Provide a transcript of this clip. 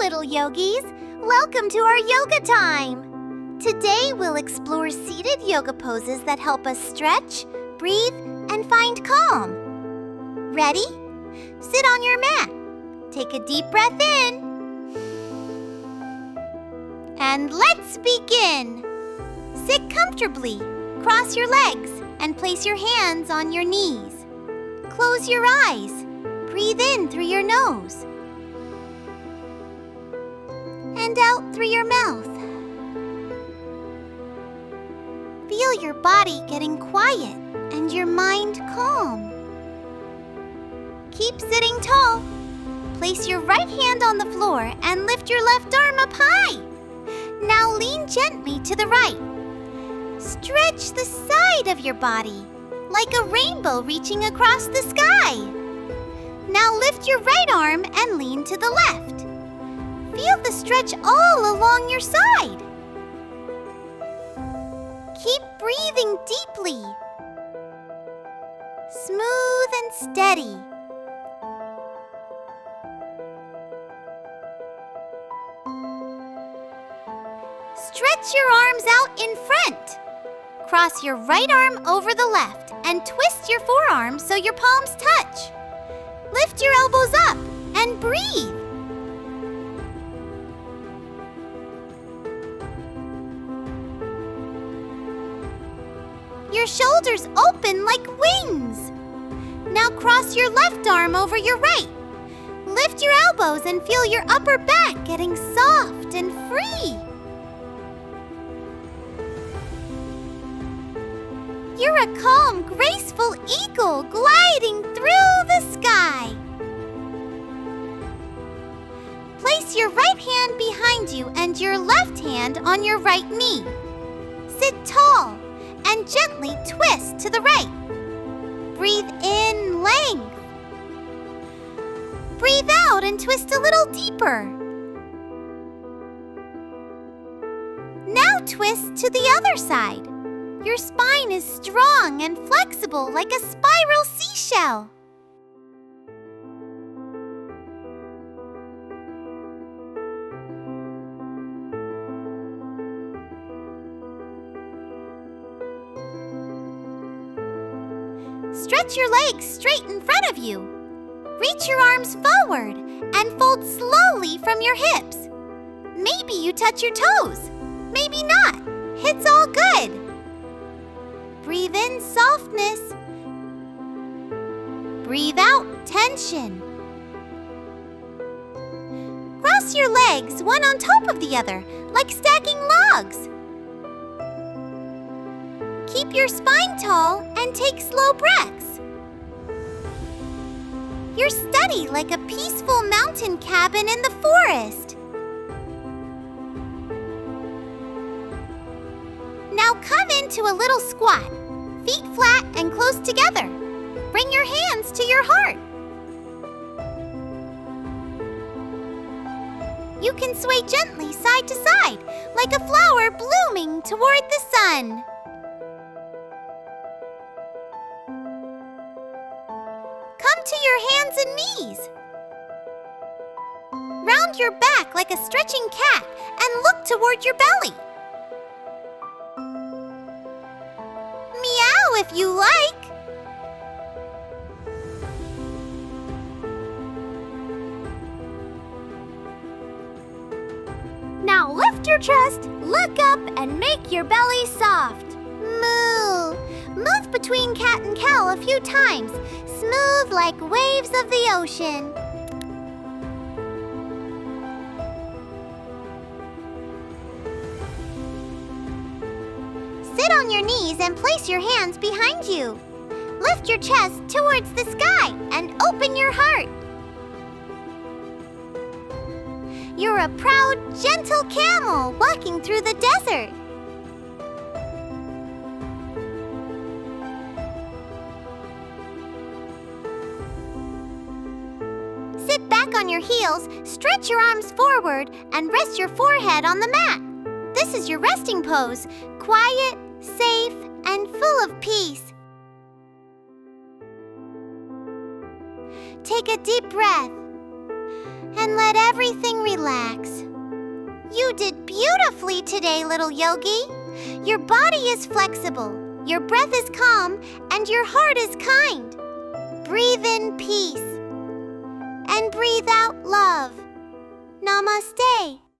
little yogis! Welcome to our yoga time! Today we'll explore seated yoga poses that help us stretch, breathe, and find calm. Ready? Sit on your mat. Take a deep breath in. And let's begin! Sit comfortably, cross your legs, and place your hands on your knees. Close your eyes. Breathe in through your nose. And out through your mouth. Feel your body getting quiet and your mind calm. Keep sitting tall. Place your right hand on the floor and lift your left arm up high. Now lean gently to the right. Stretch the side of your body, like a rainbow reaching across the sky. Now lift your right arm and lean to the left. Feel the stretch all along your side. Keep breathing deeply. Smooth and steady. Stretch your arms out in front. Cross your right arm over the left and twist your forearms so your palms touch. Lift your elbows up and breathe. Your shoulders open like wings. Now cross your left arm over your right. Lift your elbows and feel your upper back getting soft and free. You're a calm, graceful eagle gliding through the sky. Place your right hand behind you and your left hand on your right knee. Sit tall and gently twist to the right. Breathe in length. Breathe out and twist a little deeper. Now twist to the other side. Your spine is strong and flexible like a spiral seashell. Stretch your legs straight in front of you. Reach your arms forward and fold slowly from your hips. Maybe you touch your toes. Maybe not. It's all good. Breathe in softness. Breathe out tension. Cross your legs one on top of the other, like stacking logs. Keep your spine tall and take slow breaths. You're steady like a peaceful mountain cabin in the forest. Now come into a little squat, feet flat and close together. Bring your hands to your heart. You can sway gently side to side, like a flower blooming toward the sun. Come to your hands and knees. Round your back like a stretching cat and look toward your belly. Meow if you like. Now lift your chest, look up, and make your belly soft. Moo. Move between cat and cow a few times, smooth like waves of the ocean. Sit on your knees and place your hands behind you. Lift your chest towards the sky and open your heart. You're a proud, gentle camel walking through the desert. Sit back on your heels, stretch your arms forward, and rest your forehead on the mat. This is your resting pose, quiet, safe, and full of peace. Take a deep breath and let everything relax. You did beautifully today, little yogi. Your body is flexible, your breath is calm, and your heart is kind. Breathe in peace and breathe out love. Namaste.